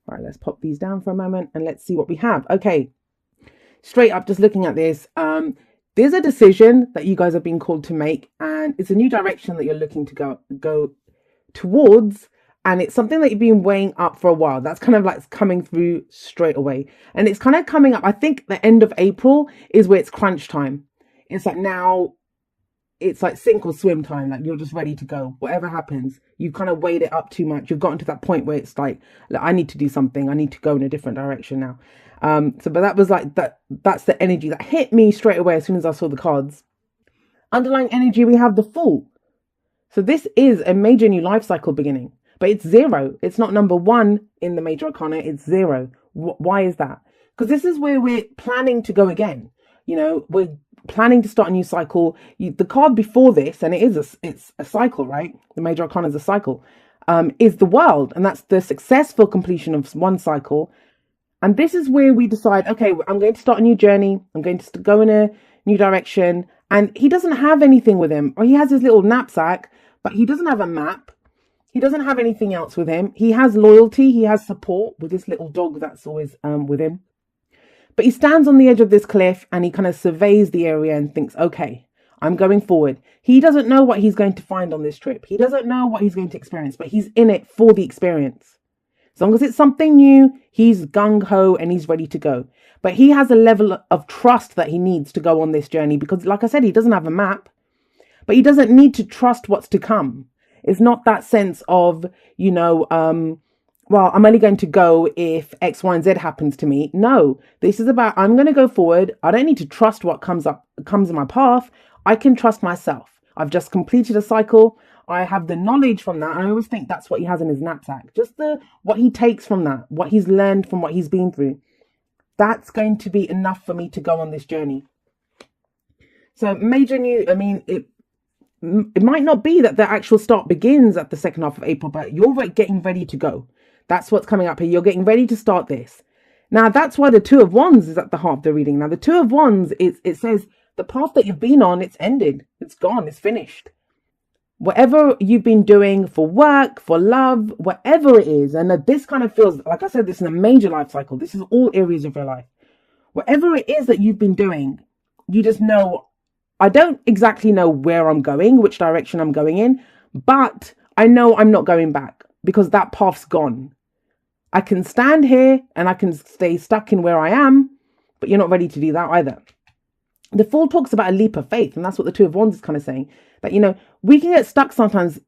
Right, let's pop these down for a moment and let's see what we have. Okay, straight up, just looking at this, there's a decision that you guys have been called to make, and it's a new direction that you're looking to go towards, and it's something that you've been weighing up for a while. That's kind of like coming through straight away, and it's kind of coming up. I think the end of April is where it's crunch time. It's like now it's like sink or swim time. Like you're just ready to go. Whatever happens, you've kind of weighed it up too much. You've gotten to that point where it's like I need to do something. I need to go in a different direction now. But that was like that's the energy that hit me straight away as soon as I saw the cards. Underlying energy, we have the Fool. So this is a major new life cycle beginning, but it's 0. It's not number 1 in the major arcana. It's 0. Why is that? Because this is where we're planning to go again. We're planning to start a new cycle. The card before this, and it's a cycle, right? The major arcana is a cycle, is the World, and that's the successful completion of one cycle. And this is where we decide, okay, I'm going to start a new journey. I'm going to go in a new direction. And he doesn't have anything with him, or he has his little knapsack, but he doesn't have a map. He doesn't have anything else with him. He has loyalty. He has support with this little dog that's always with him. But he stands on the edge of this cliff and he kind of surveys the area and thinks, okay, I'm going forward. He doesn't know what he's going to find on this trip. He doesn't know what he's going to experience, but he's in it for the experience. As long as it's something new, he's gung-ho and he's ready to go. But he has a level of trust that he needs to go on this journey because, like I said, he doesn't have a map, but he doesn't need to trust what's to come. It's not that sense of, well, I'm only going to go if X, Y, and Z happens to me. No, this is about, I'm going to go forward. I don't need to trust what comes in my path. I can trust myself. I've just completed a cycle. I have the knowledge from that. And I always think that's what he has in his knapsack. Just what he takes from that, what he's learned from what he's been through. That's going to be enough for me to go on this journey. So major new, it might not be that the actual start begins at the second half of April, but you're getting ready to go. That's what's coming up here. You're getting ready to start this. Now, that's why the Two of Wands is at the heart of the reading. Now, the Two of Wands, it says the path that you've been on, it's ended. It's gone. It's finished. Whatever you've been doing for work, for love, whatever it is, and this kind of feels, like I said, this is a major life cycle. This is all areas of your life. Whatever it is that you've been doing, you just know, I don't exactly know where I'm going, which direction I'm going in, but I know I'm not going back because that path's gone. I can stand here and I can stay stuck in where I am, but you're not ready to do that either. The Fool talks about a leap of faith, and that's what the Two of Wands is kind of saying. That, we can get stuck sometimes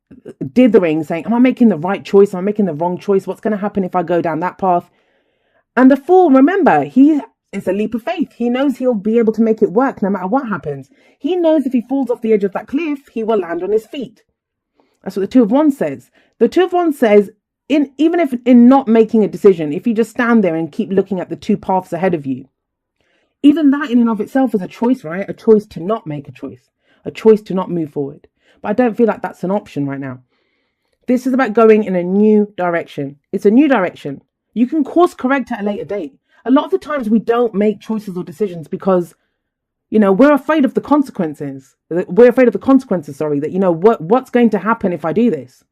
dithering, saying, am I making the right choice? Am I making the wrong choice? What's going to happen if I go down that path? And the Fool, remember, it's a leap of faith. He knows he'll be able to make it work no matter what happens. He knows if he falls off the edge of that cliff, he will land on his feet. That's what the Two of Wands says. The Two of Wands says, even if in not making a decision, if you just stand there and keep looking at the two paths ahead of you, even that in and of itself is a choice, right? A choice to not make a choice to not move forward. But I don't feel like that's an option right now. This is about going in a new direction. It's a new direction. You can course correct at a later date. A lot of the times we don't make choices or decisions because, we're afraid of the consequences. We're afraid of the consequences, that, what's going to happen if I do this?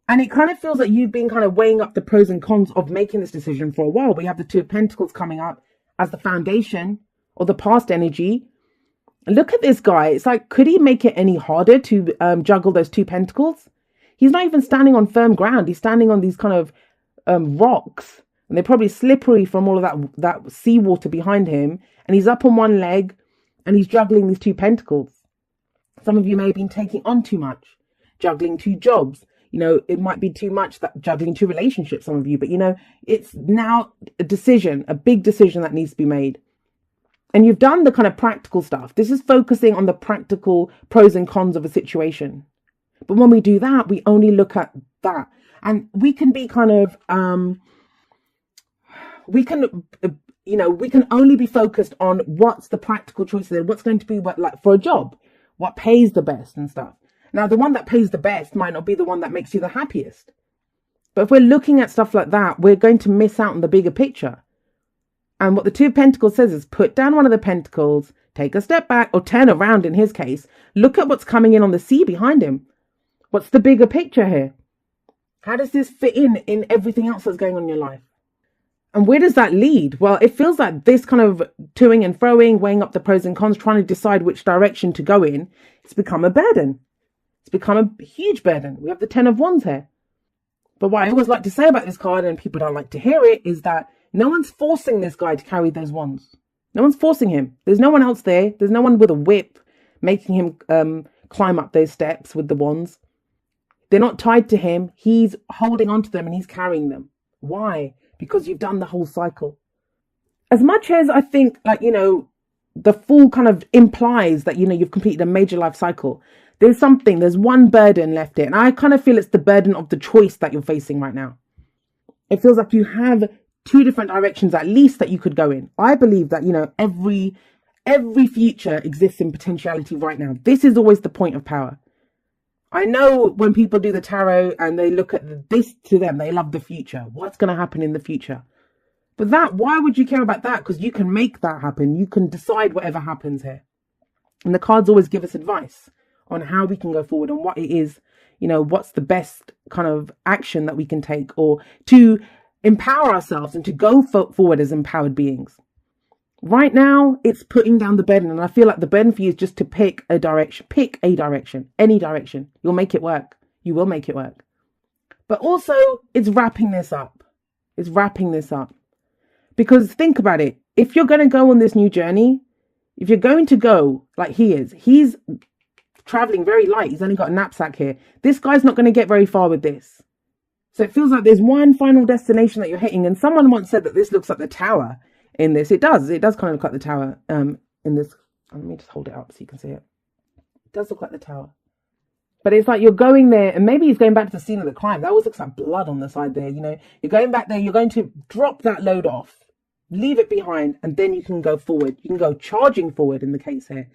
And it kind of feels like you've been kind of weighing up the pros and cons of making this decision for a while. We have the Two of Pentacles coming up as the foundation or the past energy. Look at this guy. It's like, could he make it any harder to juggle those two pentacles? He's not even standing on firm ground. He's standing on these kind of rocks. And they're probably slippery from all of that seawater behind him. And he's up on one leg and he's juggling these two pentacles. Some of you may have been taking on too much, juggling two jobs. It might be too much that juggling two relationships, some of you. But, it's now a decision, a big decision that needs to be made. And you've done the kind of practical stuff. This is focusing on the practical pros and cons of a situation. But when we do that, we only look at that. And we can be kind of, we can only be focused on what's the practical choices, what's going to be like for a job, what pays the best and stuff. Now, the one that pays the best might not be the one that makes you the happiest. But if we're looking at stuff like that, we're going to miss out on the bigger picture. And what the Two of Pentacles says is put down one of the pentacles, take a step back, or turn around in his case. Look at what's coming in on the sea behind him. What's the bigger picture here? How does this fit in everything else that's going on in your life? And where does that lead? Well, it feels like this kind of toing and froing, weighing up the pros and cons, trying to decide which direction to go in, it's become a burden. It's become a huge burden. We have the 10 of Wands here. But what I always like to say about this card, and people don't like to hear it, is that no one's forcing this guy to carry those wands. No one's forcing him. There's no one else there. There's no one with a whip making him climb up those steps with the wands. They're not tied to him. He's holding on to them and he's carrying them. Why? Because you've done the whole cycle. As much as I think, like, the Fool kind of implies that, you've completed a major life cycle, there's one burden left here. And I kind of feel it's the burden of the choice that you're facing right now. It feels like you have 2 different directions at least that you could go in. I believe that, every future exists in potentiality right now. This is always the point of power. I know when people do the tarot and they look at this, to them, they love the future. What's going to happen in the future? But why would you care about that? Because you can make that happen. You can decide whatever happens here. And the cards always give us advice on how we can go forward and what it is, what's the best kind of action that we can take, or to empower ourselves and to go forward as empowered beings. Right now, it's putting down the burden. And I feel like the burden for you is just to pick a direction, any direction. You'll make it work. You will make it work. But also, it's wrapping this up. Because think about it. If you're going to go on this new journey, if you're going to go like he's traveling very light. He's only got a knapsack here. This guy's not going to get very far with this. So it feels like there's one final destination that you're hitting. And someone once said that this looks like the tower in this. It does kind of look like the tower in this. Let me just hold it up so you can see it. It does look like the tower. But it's like you're going there, and maybe he's going back to the scene of the crime. That always looks like blood on the side there. You're going back there. You're going to drop that load off, leave it behind, and then you can go forward. You can go charging forward in the case here.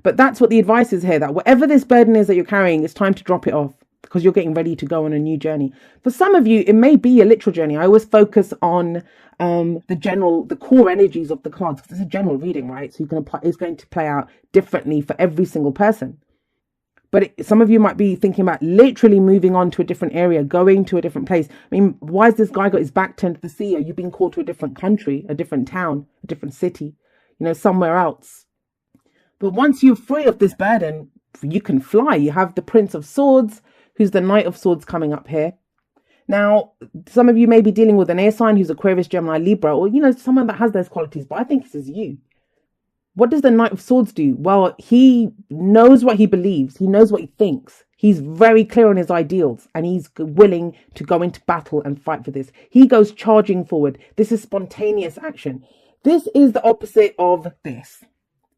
But that's what the advice is here, that whatever this burden is that you're carrying, it's time to drop it off because you're getting ready to go on a new journey. For some of you, it may be a literal journey. I always focus on the core energies of the cards because it's a general reading, right? So you can apply, it's going to play out differently for every single person. But some of you might be thinking about literally moving on to a different area, going to a different place. I mean, why has this guy got his back turned to the sea? Are you being called to a different country, a different town, a different city, somewhere else? But once you're free of this burden, you can fly. You have the Prince of Swords, who's the Knight of Swords coming up here. Now, some of you may be dealing with an air sign who's Aquarius, Gemini, Libra, or, someone that has those qualities. But I think this is you. What does the Knight of Swords do? Well, he knows what he believes. He knows what he thinks. He's very clear on his ideals and he's willing to go into battle and fight for this. He goes charging forward. This is spontaneous action. This is the opposite of this.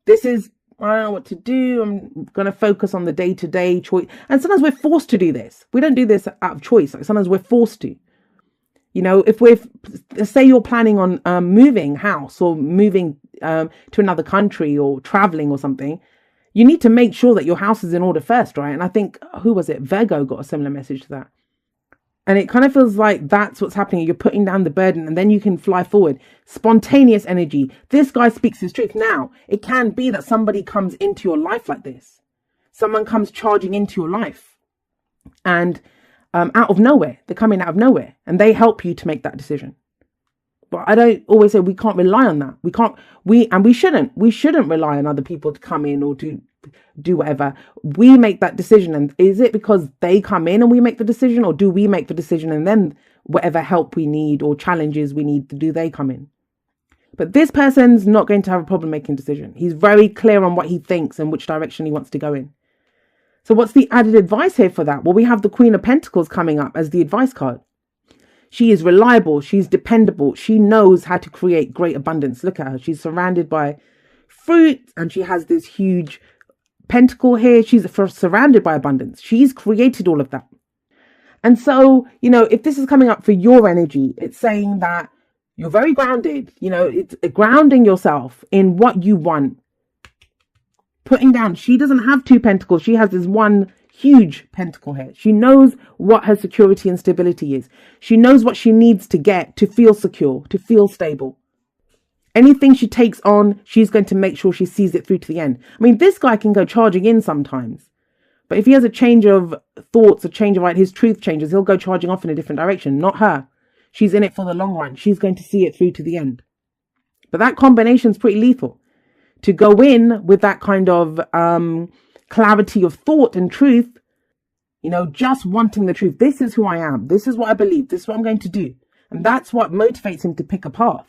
This is, I don't know what to do. I'm going to focus on the day-to-day choice. And sometimes we're forced to do this. We don't do this out of choice. Like sometimes we're forced to. If say you're planning on moving house or moving to another country or traveling or something, you need to make sure that your house is in order first, right? And I think, who was it? Virgo got a similar message to that. And it kind of feels like that's what's happening. You're putting down the burden and then you can fly forward. Spontaneous energy. This guy speaks his truth. Now, it can be that somebody comes into your life like this. Someone comes charging into your life and out of nowhere. They're coming out of nowhere and they help you to make that decision. But I don't always say we can't rely on that. We shouldn't rely on other people to come in or to do whatever. We make that decision. And is it because they come in and we make the decision, or do we make the decision and then whatever help we need or challenges we need, do they come in? But this person's not going to have a problem making a decision. He's very clear on what he thinks and which direction he wants to go in. So what's the added advice here for that? Well, we have the Queen of Pentacles coming up as the advice card. She is reliable. She's dependable. She knows how to create great abundance. Look at her. She's surrounded by fruit and she has this huge pentacle here. She's surrounded by abundance. She's created all of that. And so, if this is coming up for your energy, it's saying that you're very grounded. It's grounding yourself in what you want. Putting down, she doesn't have 2 pentacles. She has this one huge pentacle here. She knows what her security and stability is. She knows what she needs to get to feel secure, to feel stable. Anything she takes on, she's going to make sure she sees it through to the end. I mean, this guy can go charging in sometimes. But if he has a change of thoughts, a change of his truth changes, he'll go charging off in a different direction, not her. she's in it for the long run. She's going to see it through to the end. But that combination is pretty lethal. To go in with that kind of clarity of thought and truth, you know, just wanting the truth. This is who I am. This is what I believe. This is what I'm going to do. And that's what motivates him to pick a path.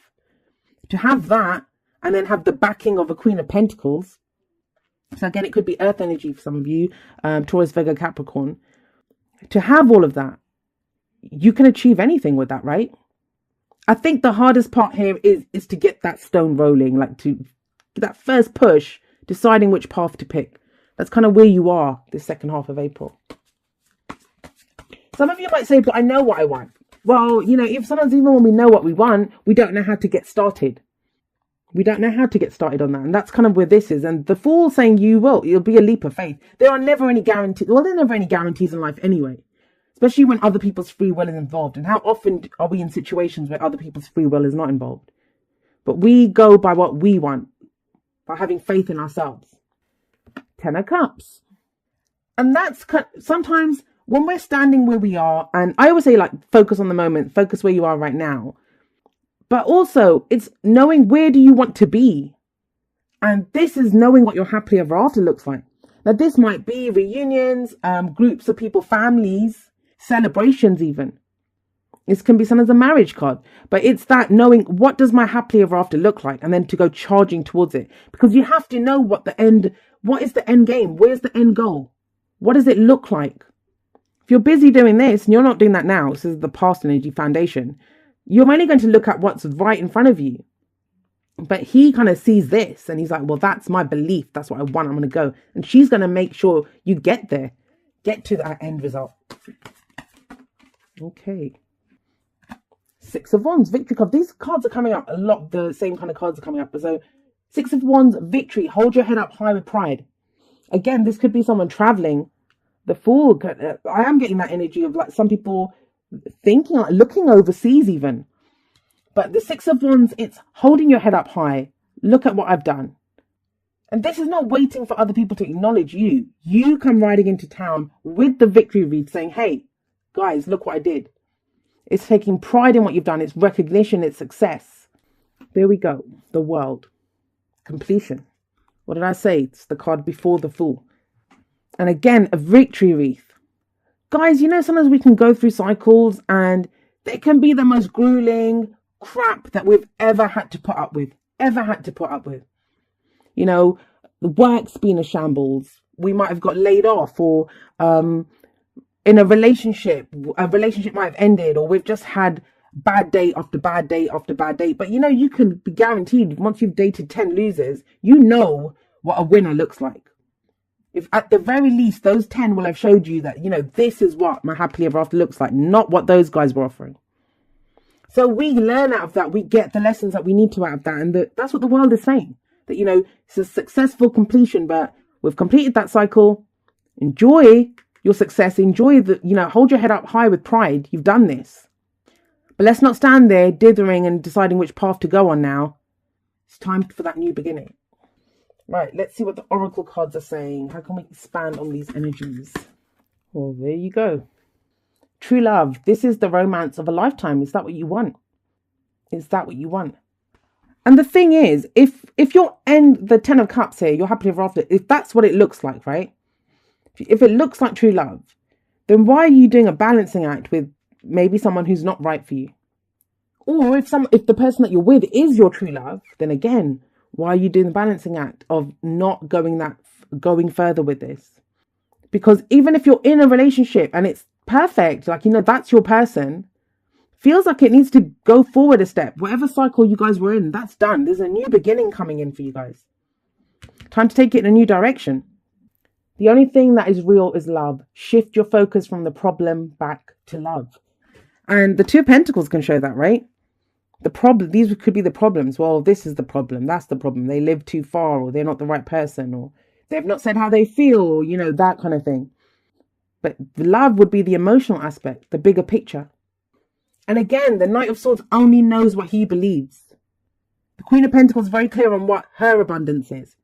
To have that and then have the backing of a Queen of Pentacles. So again, it could be earth energy for some of you, Taurus, Virgo, Capricorn. To have all of that, you can achieve anything with that, right? I think the hardest part here is to get that stone rolling, like to that first push, deciding which path to pick. That's kind of where you are this second half of April. Some of you might say, but I know what I want. Well, you know, if sometimes even when we know what we want, we don't know how to get started. We don't know how to get started on that. And that's kind of where this is. And the Fool saying it'll be a leap of faith. There are never any guarantees. Well, there are never any guarantees in life anyway. Especially when other people's free will is involved. And how often are we in situations where other people's free will is not involved? But we go by what we want. By having faith in ourselves. 10 of Cups. And that's sometimes when we're standing where we are. And I always say, like, focus on the moment. Focus where you are right now. But also, it's knowing where do you want to be. And this is knowing what your happily ever after looks like. Now, this might be reunions, groups of people, families, celebrations even. This can be sometimes a marriage card. But it's that knowing what does my happily ever after look like. And then to go charging towards it. Because you have to know what is the end game? Where's the end goal? What does it look like? If you're busy doing this and you're not doing that now, this is the past energy foundation. You're only going to look at what's right in front of you. But he kind of sees this and he's like, well, that's my belief. That's what I want. I'm going to go. And she's going to make sure you get there. Get to that end result. Okay. 6 of Wands, victory card. These cards are coming up a lot. The same kind of cards are coming up. So 6 of Wands, victory. Hold your head up high with pride. Again, this could be someone traveling. The Fool. I am getting that energy of like some people thinking, like looking overseas even. But the 6 of Wands, it's holding your head up high. Look at what I've done. And this is not waiting for other people to acknowledge you. You come riding into town with the victory wreath saying, hey, guys, look what I did. It's taking pride in what you've done. It's recognition. It's success. There we go. The World. Completion. What did I say? It's the card before the Fool. And again, a victory wreath. Guys, you know, sometimes we can go through cycles and they can be the most grueling crap that we've ever had to put up with. You know, the work's been a shambles. We might have got laid off or in a relationship might have ended, or we've just had bad day after bad day after bad day. But, you know, you can be guaranteed once you've dated 10 losers, you know what a winner looks like. If at the very least, those 10 will have showed you that, you know, this is what my happily ever after looks like, not what those guys were offering. So we learn out of that. We get the lessons that we need to out of that. And that's what the world is saying. That, you know, it's a successful completion, but we've completed that cycle. Enjoy your success. Enjoy hold your head up high with pride. You've done this. But let's not stand there dithering and deciding which path to go on now. It's time for that new beginning. Right, let's see what the oracle cards are saying. How can we expand on these energies? Well, there you go. True love. This is the romance of a lifetime. Is that what you want? Is that what you want? And the thing is, if you're the 10 of Cups here, you're happily ever after, if that's what it looks like, right? If it looks like true love, then why are you doing a balancing act with maybe someone who's not right for you? Or if the person that you're with is your true love, then again, why are you doing the balancing act of not going further with this? Because even if you're in a relationship and it's perfect, like, you know, that's your person, feels like it needs to go forward a step. Whatever cycle you guys were in, that's done. There's a new beginning coming in for you guys. Time to take it in a new direction. The only thing that is real is love. Shift your focus from the problem back to love. And the 2 of Pentacles can show that, right? These could be the problems. Well, this is the problem. That's the problem. They live too far, or they're not the right person, or they've not said how they feel, or, you know, that kind of thing. But love would be the emotional aspect, the bigger picture. And again, the Knight of Swords only knows what he believes. The Queen of Pentacles is very clear on what her abundance is.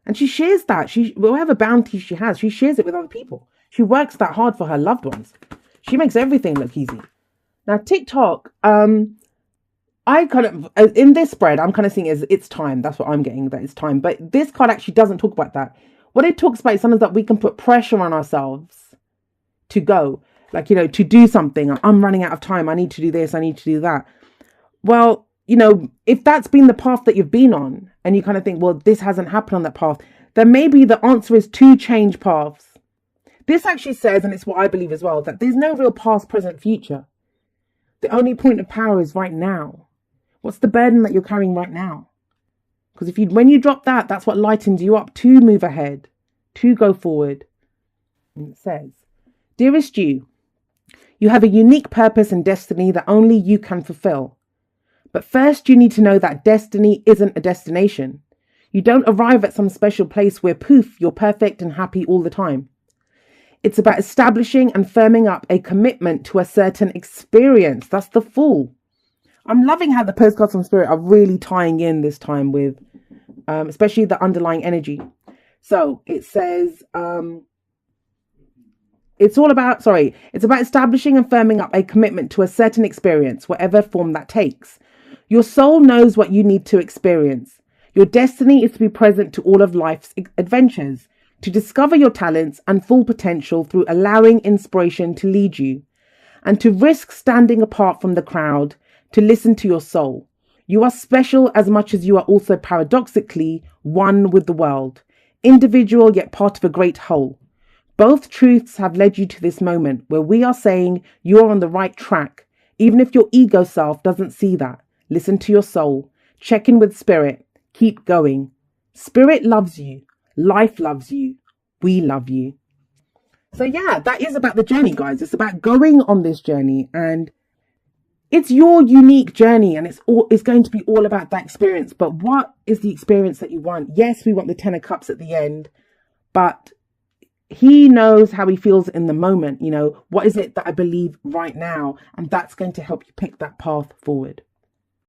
And she shares that. Whatever bounty she has, she shares it with other people. She works that hard for her loved ones. She makes everything look easy. Now, TikTok, I kind of, in this spread, I'm kind of seeing as it's time. That's what I'm getting, that it's time. But this card actually doesn't talk about that. What it talks about is sometimes that we can put pressure on ourselves to go, like, to do something. I'm running out of time. I need to do this. I need to do that. Well, if that's been the path that you've been on and you kind of think, well, this hasn't happened on that path, then maybe the answer is to change paths. This actually says, and it's what I believe as well, that there's no real past, present, future. The only point of power is right now. What's the burden that you're carrying right now? Because when you drop that, that's what lightens you up to move ahead, to go forward. And it says, dearest you have a unique purpose and destiny that only you can fulfill. But first you need to know that destiny isn't a destination. You don't arrive at some special place where poof, you're perfect and happy all the time. It's about establishing and firming up a commitment to a certain experience. That's the Fool. I'm loving how the postcards from Spirit are really tying in this time with, especially the underlying energy. So it says, it's about establishing and firming up a commitment to a certain experience, whatever form that takes. Your soul knows what you need to experience. Your destiny is to be present to all of life's adventures, to discover your talents and full potential through allowing inspiration to lead you, and to risk standing apart from the crowd, to listen to your soul. You are special as much as you are also paradoxically one with the world, individual yet part of a great whole. Both truths have led you to this moment where we are saying you are on the right track, even if your ego self doesn't see that. Listen to your soul. Check in with Spirit. Keep going. Spirit loves you. Life loves you. We love you. So yeah, that is about the journey, guys. It's about going on this journey, and it's your unique journey, and it's going to be all about that experience. But what is the experience that you want? Yes, we want the 10 of Cups at the end, but he knows how he feels in the moment. What is it that I believe right now? And that's going to help you pick that path forward.